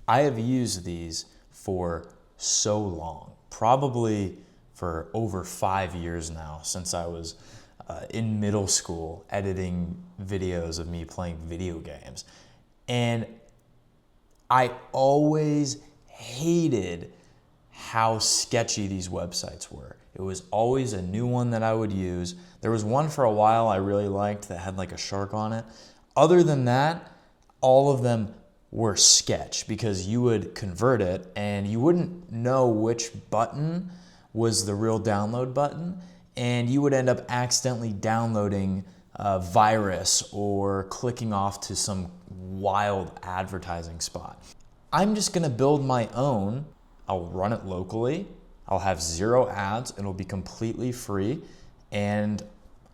I have used these for so long, probably for over 5 years now, since I was in middle school editing videos of me playing video games. And I always hated how sketchy these websites were. It was always a new one that I would use. There was one for a while I really liked that had like a shark on it. Other than that, all of them were sketch because you would convert it and you wouldn't know which button was the real download button, and you would end up accidentally downloading a virus or clicking off to some wild advertising spot. I'm just gonna build my own. I'll run it locally. I'll have 0 ads. It'll be completely free, and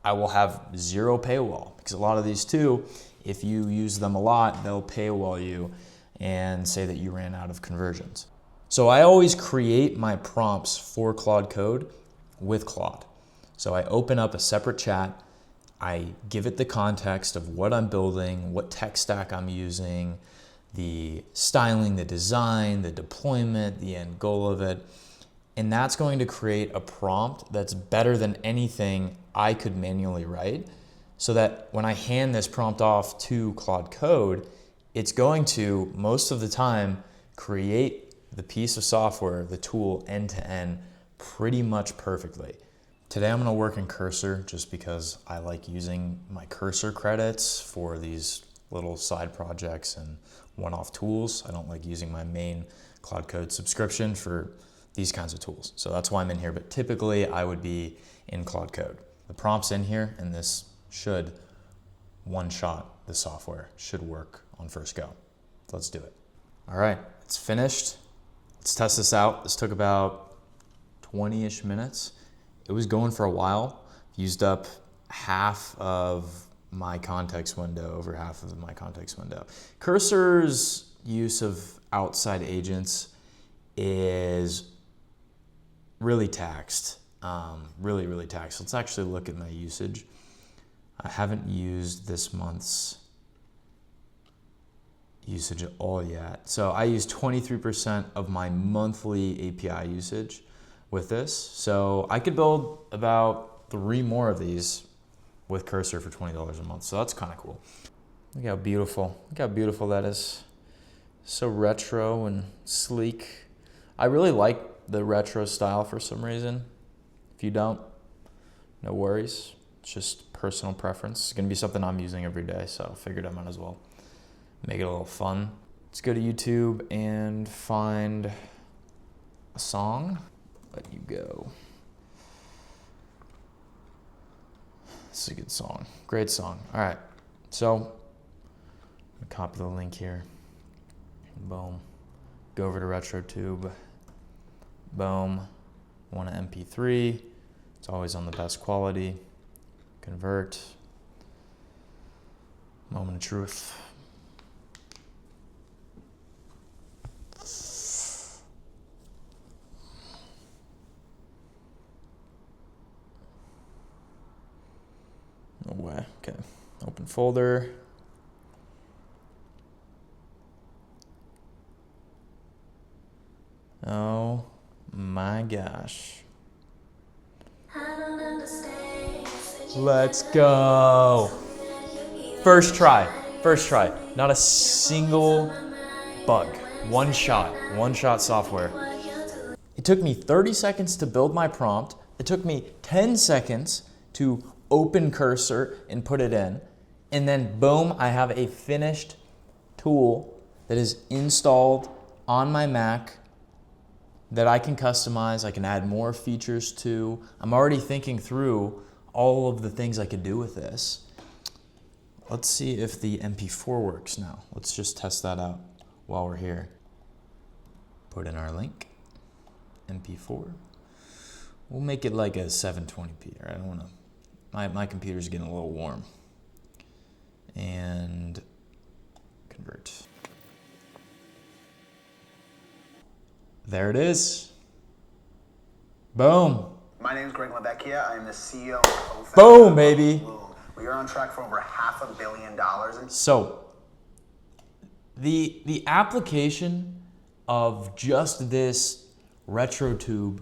I will have 0 paywall, because a lot of these too, if you use them a lot, they'll paywall you and say that you ran out of conversions. So I always create my prompts for Claude Code with Claude. So I open up a separate chat. I give it the context of what I'm building, what tech stack I'm using, the styling, the design, the deployment, the end goal of it. And that's going to create a prompt that's better than anything I could manually write, so that when I hand this prompt off to Claude Code, it's going to, most of the time, create the piece of software, the tool, end to end pretty much perfectly. Today I'm gonna work in Cursor just because I like using my Cursor credits for these little side projects and one-off tools. I don't like using my main Claude Code subscription for these kinds of tools. So that's why I'm in here, but typically I would be in Claude Code. The prompt's in here, and this should one-shot the software, should work on first go. Let's do it. All right, it's finished. Let's test this out. This took about 20-ish minutes. It was going for a while. Used up half of my context window, over half of my context window. Cursor's use of outside agents is really taxed, really taxed. Let's actually look at my usage. I haven't used this month's usage at all yet. So I use 23% of my monthly API usage with this. So I could build about 3 more of these with Cursor for $20 a month. So that's kind of cool. Look how beautiful that is. So retro and sleek. I really like the retro style for some reason. If you don't, no worries. It's just personal preference. It's gonna be something I'm using every day, so I figured I might as well make it a little fun. Let's go to YouTube and find a song. Let You Go. This is a good song. Great song. All right. So I'm gonna copy the link here. Boom. Go over to RetroTube. Boom. Want an MP3. It's always on the best quality. Convert. Moment of truth. No way. Okay. Open folder. Oh my gosh. Let's go. First try. Not a single bug. One shot software. It took me 30 seconds to build my prompt. It took me 10 seconds to open Cursor and put it in. And then boom, I have a finished tool that is installed on my Mac that I can customize. I can add more features to. I'm already thinking through all of the things I could do with this. Let's see if the MP4 works now. Let's just test that out while we're here. Put in our link, MP4. We'll make it like a 720p. I don't want to. My computer's getting a little warm. And convert. There it is. Boom. My name is Greg LaVecchia. I am the CEO and co-founder. Boom, baby. We are on track for over $500 million. So the application of just this RetroTube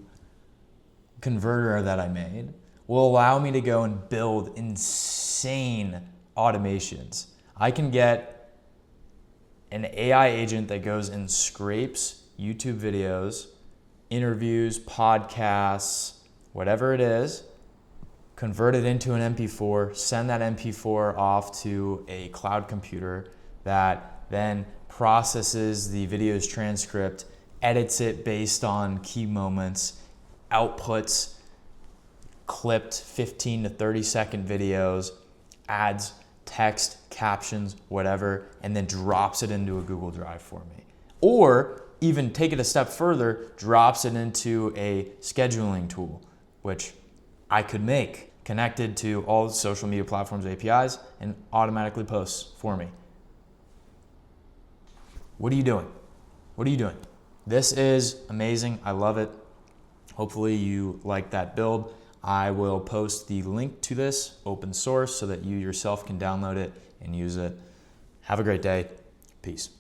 converter that I made will allow me to go and build insane automations. I can get an AI agent that goes and scrapes YouTube videos, interviews, podcasts, whatever it is, convert it into an MP4, send that MP4 off to a cloud computer that then processes the video's transcript, edits it based on key moments, outputs clipped 15 to 30 second videos, adds text, captions, whatever, and then drops it into a Google Drive for me. Or even take it a step further, drops it into a scheduling tool, which I could make connected to all the social media platforms APIs and automatically posts for me. What are you doing? What are you doing? This is amazing. I love it. Hopefully you like that build. I will post the link to this open source so that you yourself can download it and use it. Have a great day. Peace.